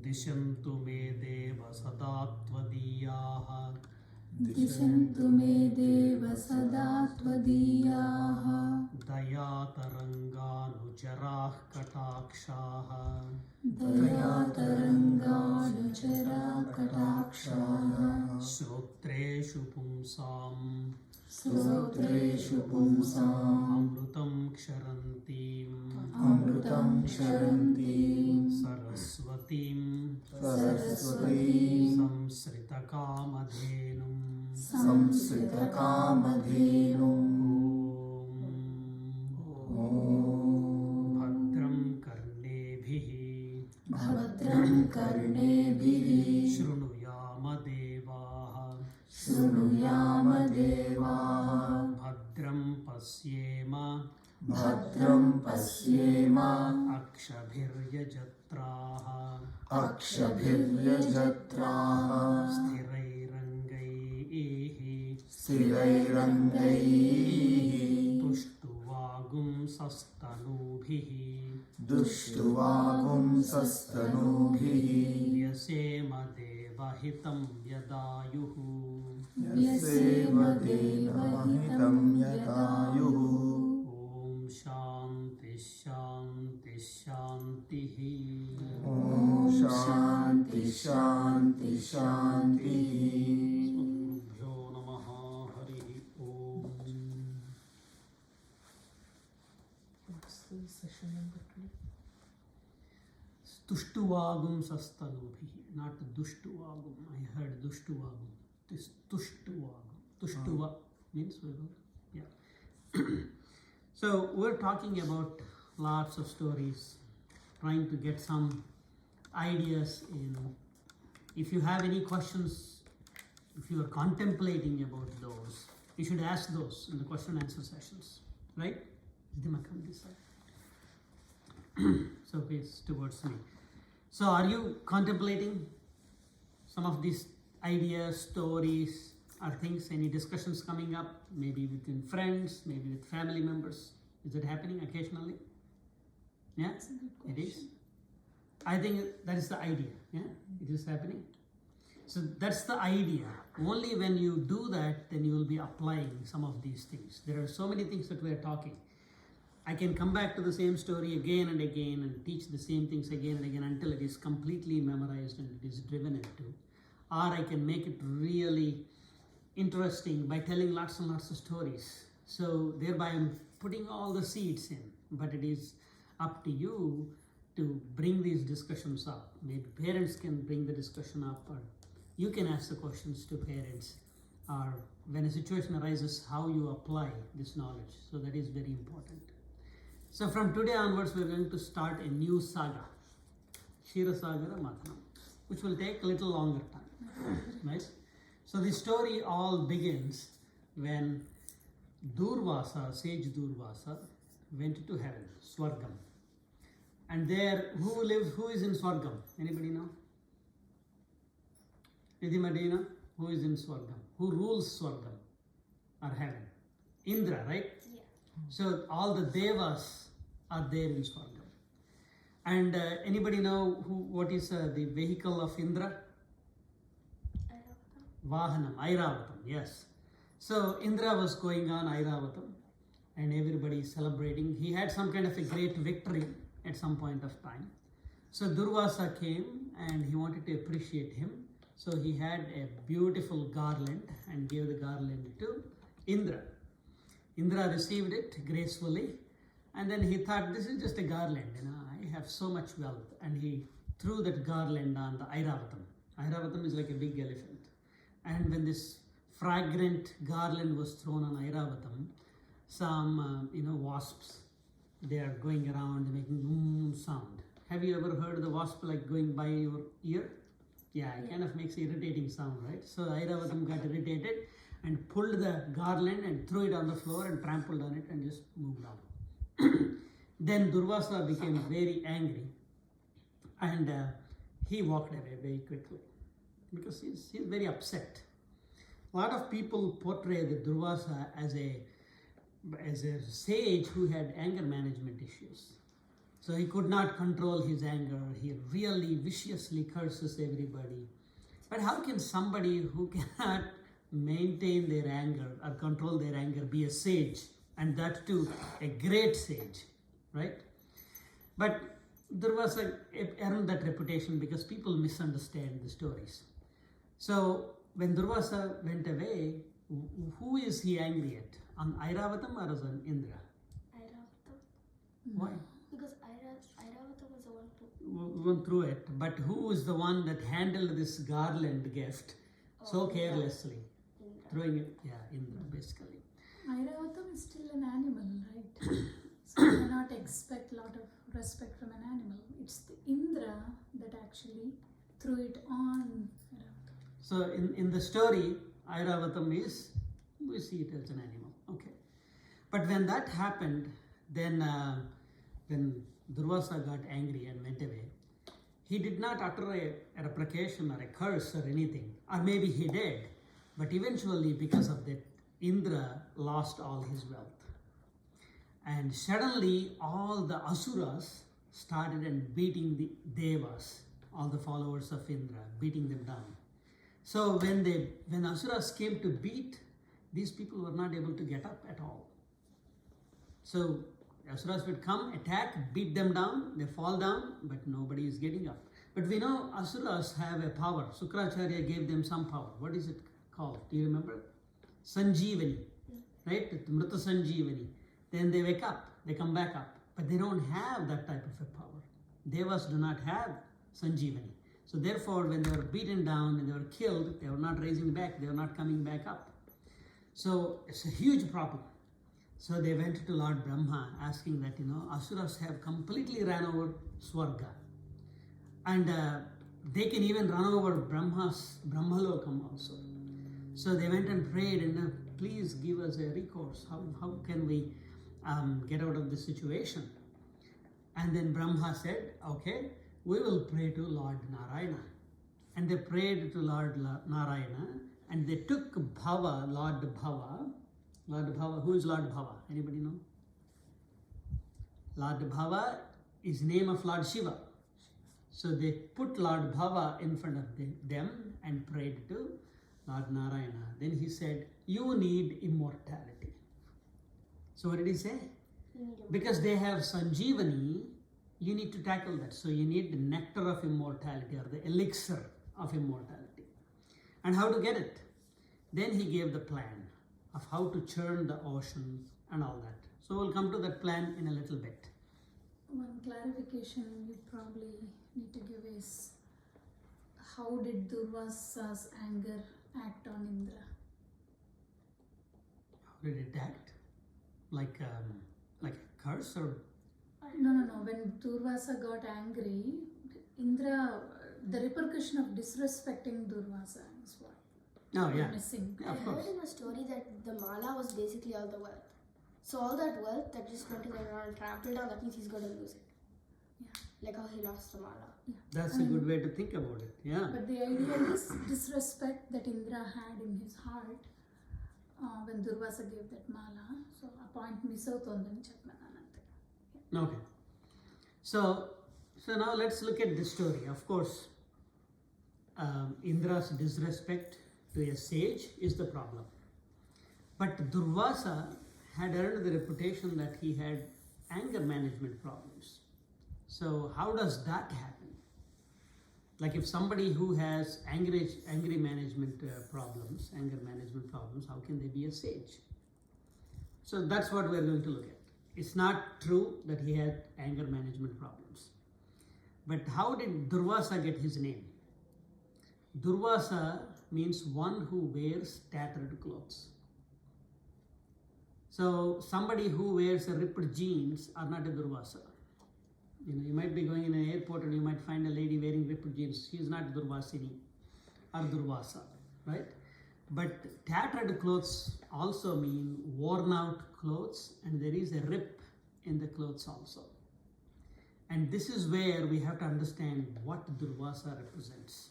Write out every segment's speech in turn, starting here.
दिशन्तु मे देव सदा त्वदीयाः दिशन्तु मे देव सदा त्वदीयाः दयातरङ्गानुचराः कटाक्षाः दयातरङ्गानुचरा कटाक्षाः श्रोत्रेषु पुंसाम् श्रोत्रेषु पुंसाम् अमृतं क्षरन्तीम् अमृतं क्षरन्तीं सरस्वतीं सरस्वतीं संसृतकामधेनुं संसृतकामधेनुं ॐ भद्रं कर्णेभिः भद्रं कर्णेभिः शृणुयाम देवाः शृणुयाम देवाः भद्रं पश्येम भद्रं पश्येम अक्षभिर्यजत्राः अक्षभिर्यजत्राः स्थिरैरङ्गैः स्थिरैरङ्गैः तुष्टुवागुंसस्तनूभिः दुष्टुवागुंसस्तनूभिः व्यसेम देवहितं यदायुः व्यसेम देवहितं यदायुः ॐ शान्ति शान्ति शान्तिः ॐ शान्ति शान्ति शान्तिः गुरुभ्यो नमः हरिः ॐ तुष्टुवागुं सस्तनूभिः, not दुष्टुवागुं. I heard दुष्टुवागुं. This tushtuwagum. Tushtuva means yeah. So we're talking about lots of stories, trying to get some ideas in. If you have any questions, if you are contemplating about those, you should ask those in the question and answer sessions, right? Come this side. So face towards me. So are you contemplating some of these ideas, stories, or things, any discussions coming up, maybe within friends, maybe with family members? Is it happening occasionally? Yeah, it is. I think that is the idea. Yeah, it is happening. So that's the idea. Only when you do that, then you will be applying some of these things. There are so many things that we are talking. I can come back to the same story again and again and teach the same things again and again until it is completely memorized and it is driven into. Or I can make it really interesting by telling lots and lots of stories. So thereby I'm putting all the seeds in, but it is up to you to bring these discussions up. Maybe parents can bring the discussion up, or you can ask the questions to parents, or when a situation arises, how you apply this knowledge. So that is very important. So from today onwards, we're going to start a new saga, Ksheerasagara Mathanam, which will take a little longer time, right? So the story all begins when Durvasa, sage Durvasa, went to heaven, Swargam. And there, who is in Swargam? Anybody know? Nidhimadina, who is in Swargam? Who rules Swargam or heaven? Indra, right? Yeah. So all the devas are there in Swargam. And anybody know what is the vehicle of Indra? Vahanam, Airavatam, yes. So Indra was going on Airavatam and everybody is celebrating. He had some kind of a great victory at some point of time. So Durvasa came and he wanted to appreciate him. So he had a beautiful garland and gave the garland to Indra. Indra received it gracefully, and then he thought, this is just a garland, I have so much wealth. And he threw that garland on the Airavatam. Airavatam is like a big elephant. And when this fragrant garland was thrown on Airavatam, some wasps, they are going around making sound. Have you ever heard the wasp like going by your ear? Yeah, it kind of makes irritating sound, right? So Airavatam got irritated and pulled the garland and threw it on the floor and trampled on it and just moved on. Then Durvasa became very angry and he walked away very quickly because he's very upset. A lot of people portray the Durvasa as a sage who had anger management issues. So he could not control his anger. He really viciously curses everybody. But how can somebody who cannot maintain their anger or control their anger be a sage, and that too a great sage, right? But Durvasa earned that reputation because people misunderstand the stories. So when Durvasa went away, who is he angry at? On Airavatam or on Indra? Airavatam. Why? Because Airavatam was the one who... Went through it, but who is the one that handled this garland gift so carelessly? Indra. Throwing it, Indra basically. Airavatam is still an animal, right? So you cannot expect a lot of respect from an animal. It's the Indra that actually threw it on Airavatam. So in the story, Airavatam is, we see it as an animal, okay. But when that happened, then when Durvasa got angry and went away, he did not utter a reprecation or a curse or anything, or maybe he did, but eventually because of that, Indra lost all his wealth. And suddenly all the Asuras started and beating the Devas, all the followers of Indra, beating them down. So when Asuras came to beat, these people were not able to get up at all. So Asuras would come, attack, beat them down, they fall down, but nobody is getting up. But we know Asuras have a power. Sukracharya gave them some power. What is it called? Do you remember? Sanjeevani, right? Mrita Sanjeevani. Then they wake up, they come back up. But they don't have that type of a power. Devas do not have Sanjeevani. So therefore, when they were beaten down and they were killed, they were not raising back, they were not coming back up. So it's a huge problem. So they went to Lord Brahma asking that, Asuras have completely ran over Swarga. And they can even run over Brahmalokam also. So they went and prayed and please give us a recourse. How can we get out of this situation? And then Brahma said, okay, we will pray to Lord Narayana. And they prayed to Lord Narayana and they took Bhava, Lord Bhava, who is Lord Bhava? Anybody know? Lord Bhava is name of Lord Shiva. So they put Lord Bhava in front of them and prayed to Lord Narayana. Then he said, you need immortality. So what did he say? Because they have Sanjeevani, you need to tackle that. So you need the nectar of immortality or the elixir of immortality. And how to get it? Then he gave the plan of how to churn the ocean and all that. So we'll come to that plan in a little bit. One clarification you probably need to give is, how did Durvasa's anger act on Indra? How did it act? Like a curse or? No. When Durvasa got angry, Indra, the repercussion of disrespecting Durvasa is what we're missing. Yeah, I of course. heard in a story that the mala was basically all the wealth. So all that wealth that just went to the ground and trampled down, that means he's going to lose it. Yeah. Like how he lost the mala. Yeah. That's a good way to think about it. Yeah. But the idea is disrespect that Indra had in his heart when Durvasa gave that mala. So a point miss avutondani cheptanu ante. Okay. So now let's look at this story. Of course, Indra's disrespect to a sage is the problem. But Durvasa had earned the reputation that he had anger management problems. So how does that happen? Like if somebody who has anger management problems, how can they be a sage? So that's what we're going to look at. It's not true that he had anger management problems. But how did Durvasa get his name? Durvasa means one who wears tattered clothes. So somebody who wears a ripped jeans are not a Durvasa. You might be going in an airport and you might find a lady wearing ripped jeans. She is not Durvasini or Durvasa, right? But tattered clothes also mean worn out clothes, and there is a rip in the clothes also. And this is where we have to understand what Durvasa represents.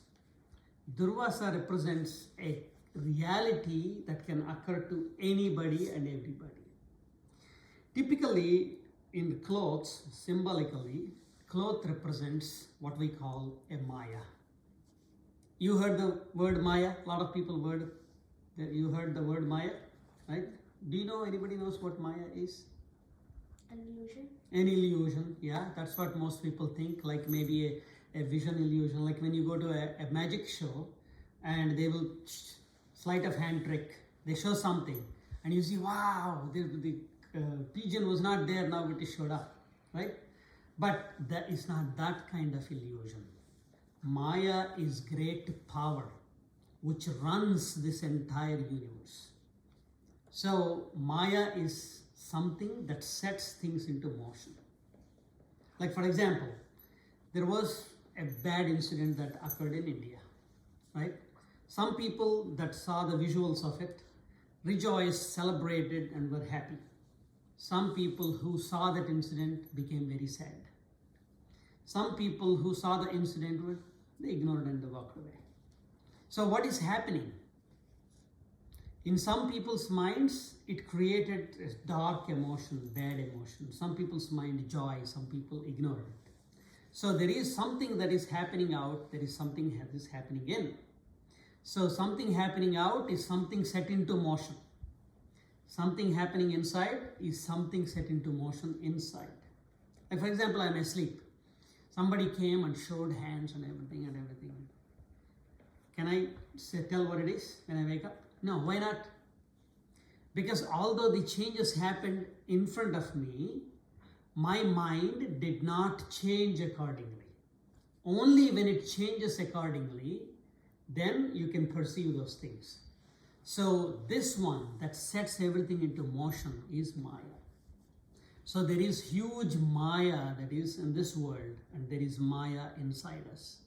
Durvasa represents a reality that can occur to anybody and everybody. Typically, in clothes, symbolically, cloth represents what we call a Maya. You heard the word Maya? A lot of people you heard the word Maya, right? Do you know, anybody knows what Maya is? An illusion? An illusion, yeah, that's what most people think, like maybe a vision illusion, like when you go to a magic show and they will sleight of hand trick, they show something and you see, wow, the pigeon was not there, now it showed up, right? But that is not that kind of illusion. Maya is great power which runs this entire universe. So Maya is something that sets things into motion. Like, for example, there was a bad incident that occurred in India, right? Some people that saw the visuals of it rejoiced, celebrated, and were happy. Some people who saw that incident became very sad. Some people who saw the incident, they ignored and they walked away. So what is happening? In some people's minds, it created a dark emotion, bad emotion. Some people's mind, joy. Some people ignored it. So there is something that is happening out. There is something that is happening in. So something happening out is something set into motion. Something happening inside is something set into motion inside. Like, for example, I'm asleep. Somebody came and showed hands and everything. Can I tell what it is when I wake up? No, why not? Because although the changes happened in front of me, my mind did not change accordingly. Only when it changes accordingly, then you can perceive those things. So this one that sets everything into motion is Maya. So there is huge Maya that is in this world, and there is Maya inside us.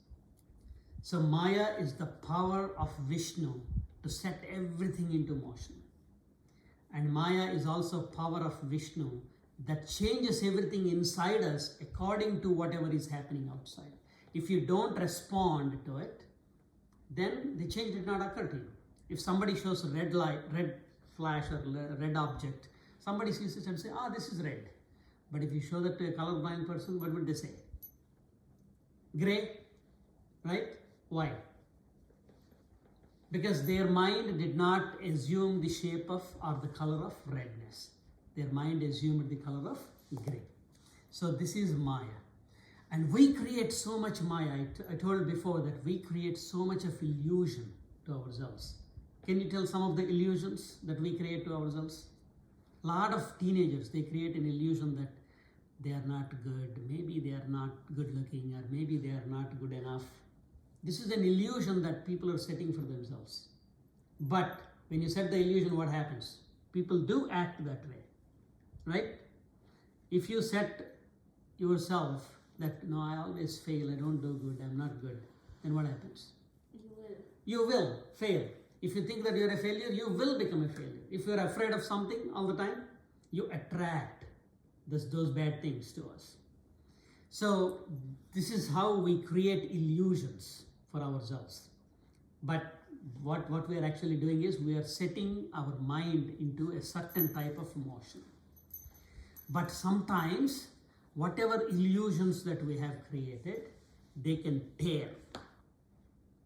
So Maya is the power of Vishnu to set everything into motion. And Maya is also power of Vishnu that changes everything inside us according to whatever is happening outside. If you don't respond to it, then the change did not occur to you. If somebody shows a red light, red flash or red object, somebody sees it and say, this is red. But if you show that to a colorblind person, what would they say? Gray, right? Why? Because their mind did not assume the shape of or the color of redness. Their mind assumed the color of gray. So this is Maya. And we create so much Maya. I told before that we create so much of illusion to ourselves. Can you tell some of the illusions that we create to ourselves? A lot of teenagers, they create an illusion that they are not good. Maybe they are not good looking, or maybe they are not good enough. This is an illusion that people are setting for themselves. But when you set the illusion, what happens? People do act that way, right? If you set yourself that, no, I always fail, I don't do good, I'm not good, then what happens? You will fail. If you think that you're a failure, you will become a failure. If you're afraid of something all the time, you attract those bad things to us. So this is how we create illusions for ourselves. But what we are actually doing is we are setting our mind into a certain type of motion. But sometimes whatever illusions that we have created, they can tear.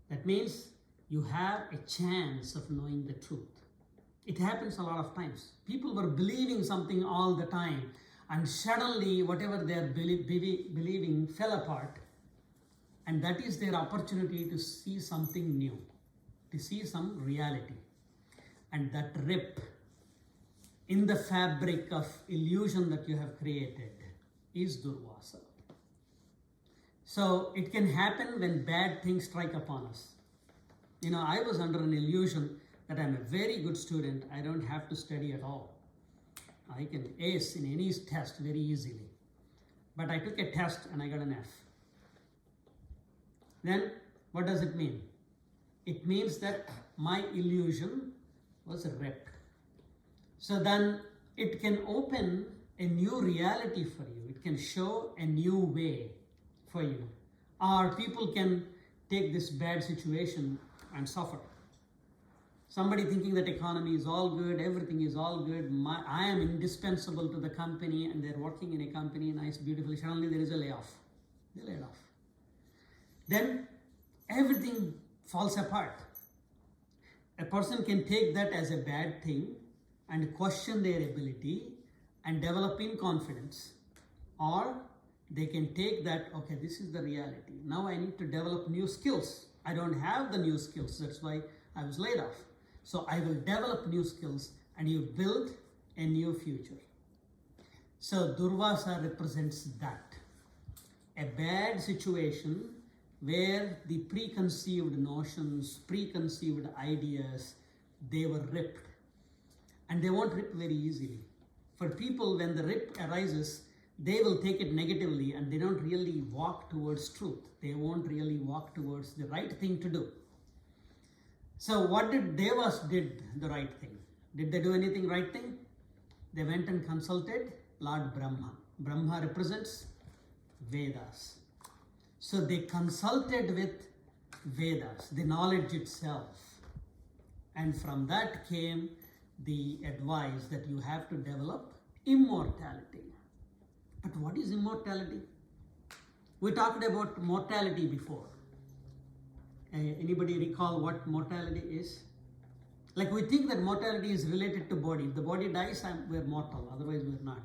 That means you have a chance of knowing the truth. It happens a lot of times. People were believing something all the time, and suddenly whatever they are believing fell apart. And that is their opportunity to see something new, to see some reality. And that rip in the fabric of illusion that you have created is Durvasa. So it can happen when bad things strike upon us. I was under an illusion that I'm a very good student. I don't have to study at all. I can ace in any test very easily. but I took a test and I got an F. Then what does it mean? It means that my illusion was ripped. So then it can open a new reality for you. It can show a new way for you. Or people can take this bad situation and suffer. Somebody thinking that economy is all good, everything is all good, I am indispensable to the company, and they're working in a company, nice, beautiful, suddenly there is a layoff. They're laid off. Then everything falls apart. A person can take that as a bad thing and question their ability and develop in confidence. Or they can take that, okay, this is the reality. Now I need to develop new skills. I don't have the new skills, that's why I was laid off. So I will develop new skills and you build a new future. So Durvasa represents that. A bad situation where the preconceived notions, preconceived ideas, they were ripped. And they won't rip very easily. For people, when the rip arises, they will take it negatively and they don't really walk towards truth. They won't really walk towards the right thing to do. So what did Devas did the right thing? Did they do anything right thing? They went and consulted Lord Brahma. Brahma represents Vedas. So they consulted with Vedas, the knowledge itself. And from that came the advice that you have to develop immortality. But what is immortality? We talked about mortality before. Anybody recall what mortality is? Like we think that mortality is related to body. If the body dies, we're mortal, otherwise we're not.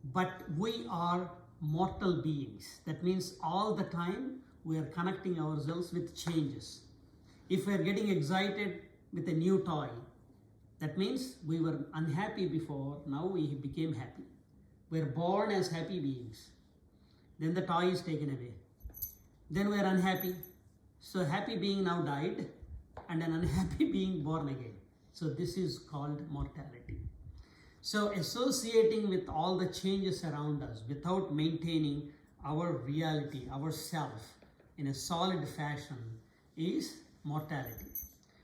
But we are mortal beings. That means all the time we are connecting ourselves with changes. If we're getting excited with a new toy, that means we were unhappy before, now we became happy. We're born as happy beings. Then the toy is taken away. Then we're unhappy. So happy being now died and an unhappy being born again. So this is called mortality. So associating with all the changes around us without maintaining our reality, our self in a solid fashion is mortality.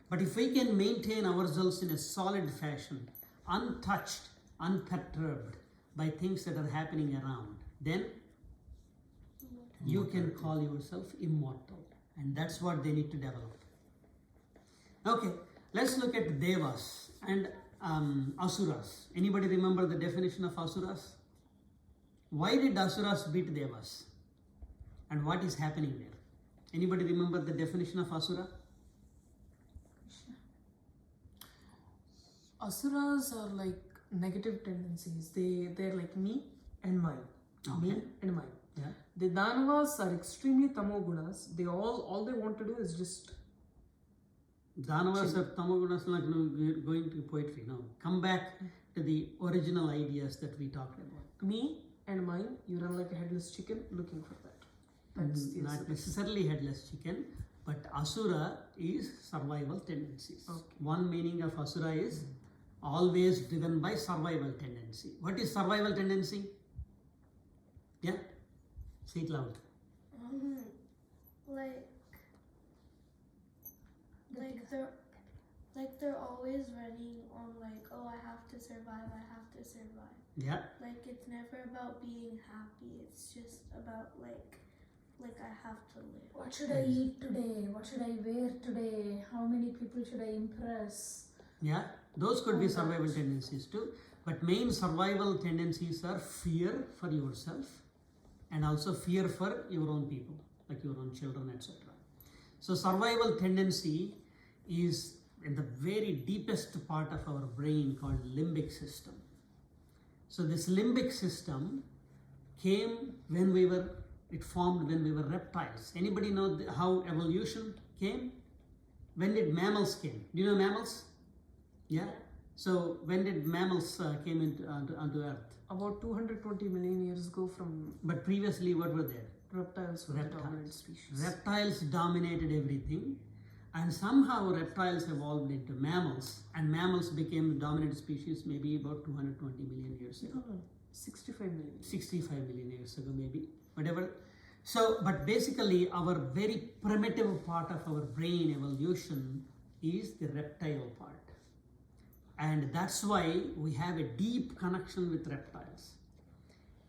But if we can maintain ourselves in a solid fashion, untouched, unperturbed by things that are happening around, then you can call yourself immortal. And that's what they need to develop. Okay, let's look at Devas and Asuras. Anybody remember the definition of Asuras? Why did Asuras beat Devas? And what is happening there? Anybody remember the definition of Asura? Asuras are like negative tendencies. They're like me and mine. Okay. Me and mine. Yeah. The Danavas are extremely tamogunas. They all they want to do is just Danavas or Tamogunas, like going to poetry. No, come back to the original ideas that we talked about. me and mine. You run like a headless chicken looking for that. That's the Not Asura. necessarily headless chicken, but Asura is survival tendencies. Okay. One meaning of Asura is always driven by survival tendency. What is survival tendency? Yeah? Say it loud. Like they're always running on like, oh, I have to survive. Yeah? Like it's never about being happy. It's just about like I have to live. What should I eat today? What should I wear today? How many people should I impress? Yeah? Those could be survival tendencies too. But main survival tendencies are fear for yourself and also fear for your own people, like your own children, etc. So survival tendency is in the very deepest part of our brain called limbic system. So this limbic system came when it formed when we were reptiles. Anybody know how evolution came? When did mammals came? Do you know mammals? Yeah. So when did mammals came onto Earth? About 220 million years ago from But previously, what were there? reptiles were the dominant species. Reptiles dominated everything, and somehow reptiles evolved into mammals, and mammals became the dominant species maybe about 220 million years ago. 65 million. 65 million years ago, maybe, whatever. So, but basically, our very primitive part of our brain evolution is the reptile part. And that's why we have a deep connection with reptiles.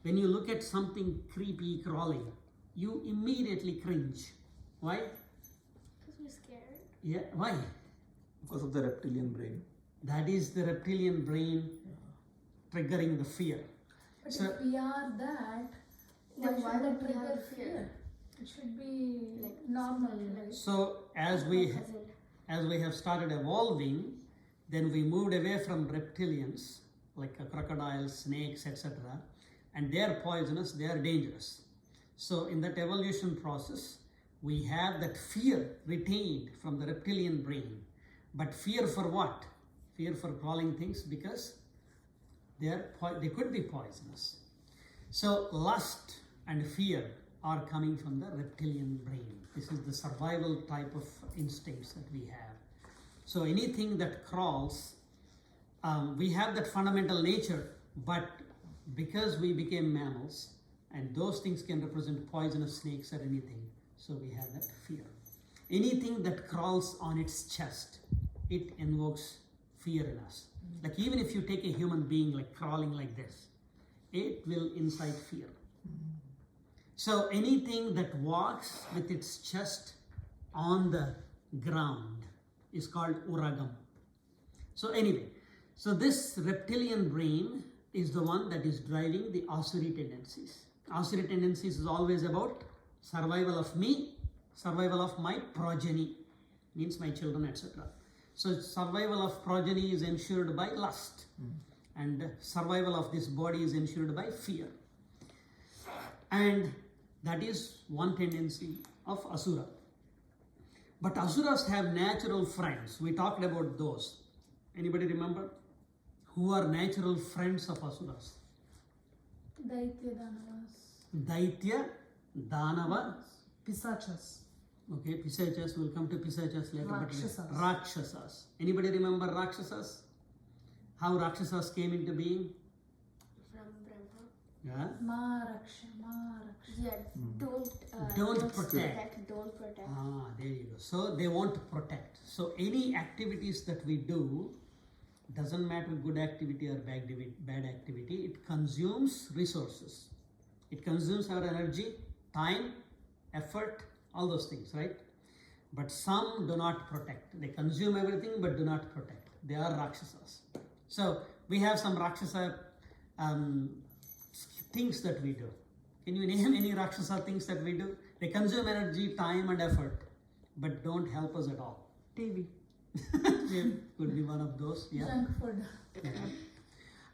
When you look at something creepy crawling, you immediately cringe. Why? Because we're scared. Yeah, why? Because of the reptilian brain. That is the reptilian brain triggering the fear. But So- if we are that, Then why should would that we have trigger fear? It should be Like, normal. Right? So as we have started evolving, then we moved away from reptilians like crocodiles, snakes, etc. And they are poisonous, they are dangerous. So in that evolution process, we have that fear retained from the reptilian brain. But fear for what? Fear for crawling things because they could be poisonous. So lust and fear are coming from the reptilian brain. This is the survival type of instincts that we have. So anything that crawls, we have that fundamental nature, but because we became mammals, and those things can represent poisonous snakes or anything, so we have that fear. Anything that crawls on its chest, it invokes fear in us. Like even if you take a human being like crawling like this, it will incite fear. So anything that walks with its chest on the ground is called uragam. So anyway, so this reptilian brain is the one that is driving the Asuri tendencies. Asuri tendencies is always about survival of me, survival of my progeny, means my children, etc. So survival of progeny is ensured by lust, and survival of this body is ensured by fear. And that is one tendency of Asura. But Asuras have natural friends. We talked about those. Anybody remember? Who are natural friends of Asuras? Daitya Danavas. Daitya, Danava, Pisachas. okay, Pisachas, we'll come to Pisachas later. Rakshasas. But Rakshasas. Anybody remember Rakshasas? How Rakshasas came into being? From Brahma. Yeah. Maharaksha. Yeah, Don't protect. Don't protect. Ah, there you go. So they want to protect. So any activities that we do, doesn't matter good activity or bad activity, it consumes resources. It consumes our energy, time, effort, all those things, right? But some do not protect. They consume everything but do not protect. They are Rakshasas. So we have some Rakshasa things that we do. Can you name any Rakshasa things that we do? They consume energy, time and effort, but don't help us at all. TV. Could be one of those, yeah. Junk food. Yeah.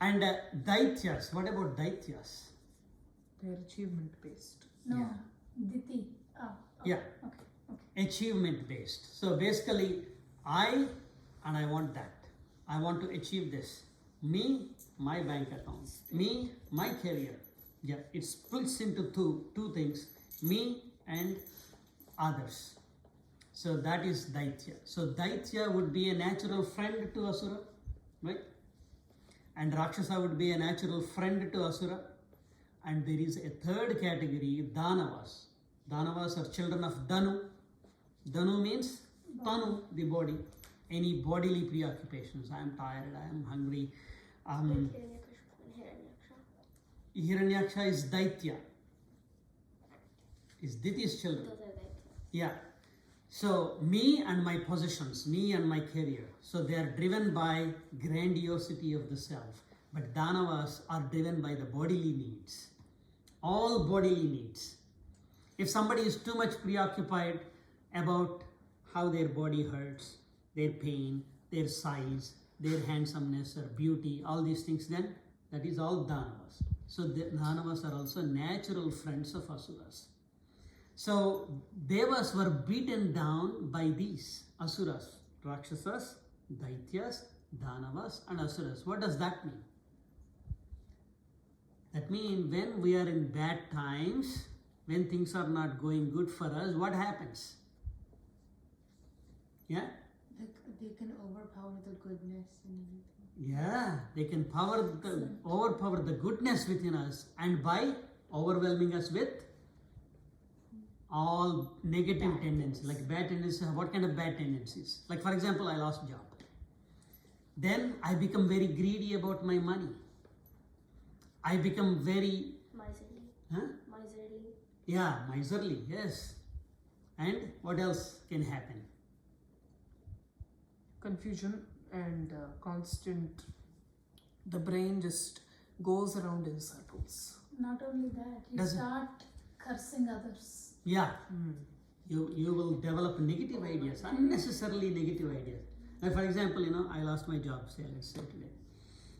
And Daityas, what about Daityas? They're achievement based. No. Yeah. Diti. Ah. Okay. Yeah. Okay. Achievement based. So basically, I want that. I want to achieve this. Me, my bank account. Me, my career. Yeah, it splits into two things, me and others. So that is Daitya. So Daitya would be a natural friend to Asura, right? And Rakshasa would be a natural friend to Asura. And there is a third category, Danavas. Danavas are children of Danu. Danu means Tanu, the body. Any bodily preoccupations. I am tired, I am hungry. Hiranyaksha is Daitya. Is Diti's children. Those are Daitya. Yeah. So me and my possessions, me and my career. So they are driven by grandiosity of the self. But Danavas are driven by the bodily needs. All bodily needs. If somebody is too much preoccupied about how their body hurts, their pain, their size, their handsomeness or beauty, all these things, then that is all Danavas. So the Danavas are also natural friends of Asuras. So Devas were beaten down by these Asuras, Rakshasas, Daityas, Danavas and Asuras. What does that mean? That means when we are in bad times, when things are not going good for us, what happens? Yeah? Like they can overpower the goodness and everything. Yeah, they can overpower the goodness within us, and by overwhelming us with all negative tendencies, like bad tendencies. What kind of bad tendencies? Like, for example, I lost job. Then I become very greedy about my money. I become very, Miserly. Miserly. yeah, miserly, yes. And what else can happen? Confusion and constant. The brain just goes around in circles. Not only that, you Doesn't- start cursing others. Yeah, you will develop negative ideas, unnecessarily negative ideas. Like, for example, I lost my job, say, let's say today.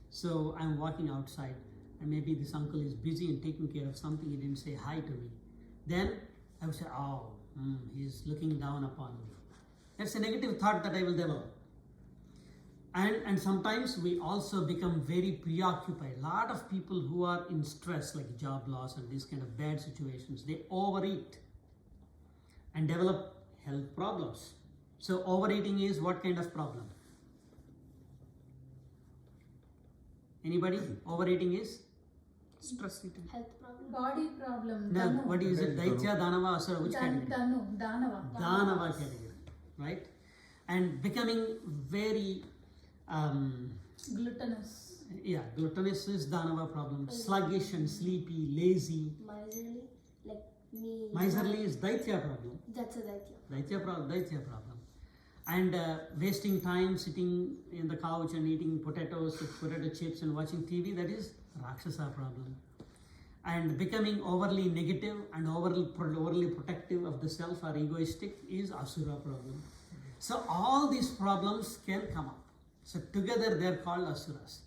So I'm walking outside, and maybe this uncle is busy and taking care of something, he didn't say hi to me. Then I would say, oh, he's looking down upon me. That's a negative thought that I will develop. And sometimes we also become very preoccupied. A lot of people who are in stress, like job loss and these kind of bad situations, they overeat and develop health problems. So overeating is what kind of problem? Anybody? Overeating is? Stress eating. Health problem. Body problem. No, Danu. what is it? Daitya, Danava, Asura, which category? Danava. Danava category, right? And becoming very, Gluttonous. gluttonous is Danava problem. Sluggish and sleepy, lazy. Miserly. Like me. Miserly is Daitya problem. That's a Daitya. Daitya problem. And wasting time sitting in the couch and eating potatoes with potato chips and watching TV, that is Rakshasa problem. And becoming overly negative and overly protective of the self or egoistic is Asura problem. So all these problems can come up. So together they are called Asuras.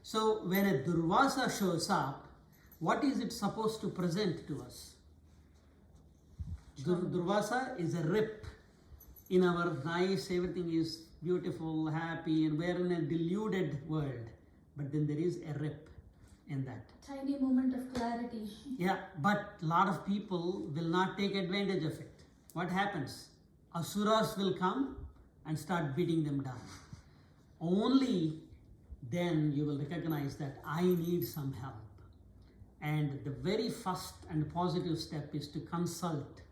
So when a Durvasa shows up, what is it supposed to present to us? Durvasa is a rip in our nice, everything is beautiful, happy, and we're in a deluded world. But then there is a rip in that. Tiny moment of clarity. Yeah, but a lot of people will not take advantage of it. What happens? Asuras will come and start beating them down. Only then you will recognize that I need some help. And the very first and positive step is to consult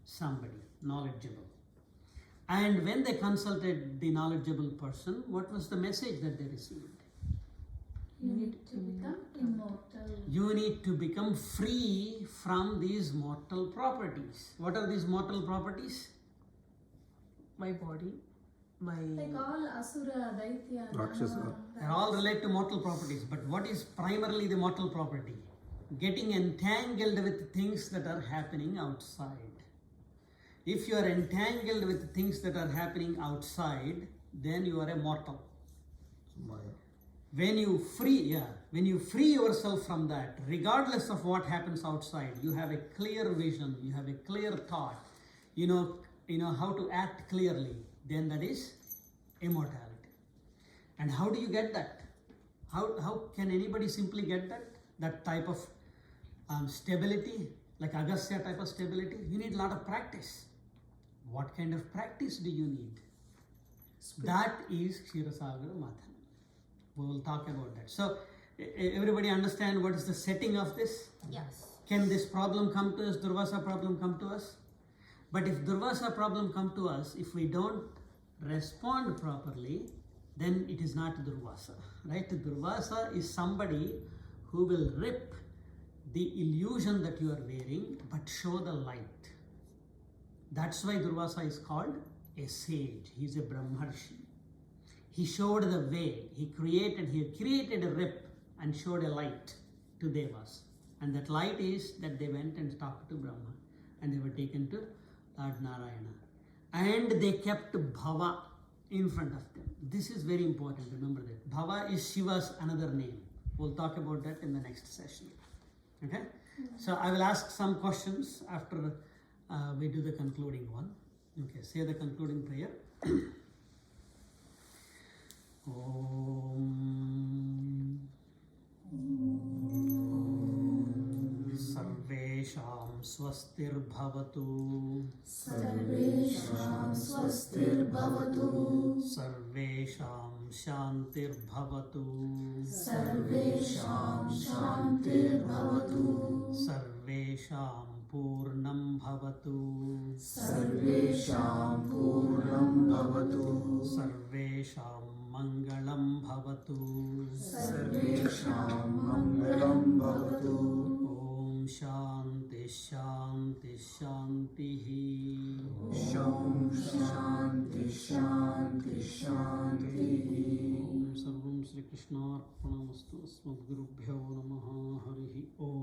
somebody knowledgeable. And when they consulted the knowledgeable person, what was the message that they received? You need to become immortal. You need to become free from these mortal properties. What are these mortal properties? My body, my Like all Asura, Daitya, Rakshasa. Danava, They all relate to mortal properties. But what is primarily the mortal property? Getting entangled with things that are happening outside. If you are entangled with things that are happening outside, then you are a mortal. Maya. When you free yourself from that, regardless of what happens outside, you have a clear vision, you have a clear thought, you know how to act clearly, then that is immortality. And how do you get that? How can anybody simply get that? That type of stability, like Agastya type of stability? You need a lot of practice. What kind of practice do you need? That is Kshirosagar Mathan. We will talk about that. So, everybody understand what is the setting of this? Yes. Can this problem come to us, Durvasa problem come to us? But if Durvasa problem come to us, if we don't respond properly, then it is not Durvasa, right? Durvasa is somebody who will rip the illusion that you are wearing, but show the light. That's why Durvasa is called a sage. He's a Brahmarshi. He showed the way. He created a rip and showed a light to Devas. And that light is that they went and talked to Brahma and they were taken to Lord Narayana. And they kept Bhava in front of them. This is very important, remember that. Bhava is Shiva's another name. We'll talk about that in the next session. Okay? So I will ask some questions after we do the concluding one. Okay, say the concluding prayer. Om Sarvesham स्वस्तिर्भवतु सर्वेषां स्वस्तिर्भवतु सर्वेषां शान्तिर्भवतु सर्वेषां शान्तिर्भवतु सर्वेषां पूर्णं भवतु सर्वेषां पूर्णं भवतु सर्वेषां मङ्गलं भवतु सर्वेषां मङ्गलं भवतु ॐ शान्ति शान्ति शान्तिः ॐ शान्ति शान्ति शान्तिः ॐ सर्वं श्रीकृष्णार्पणमस्तु अस्मद्गुरुभ्यो नमः हरिः ॐ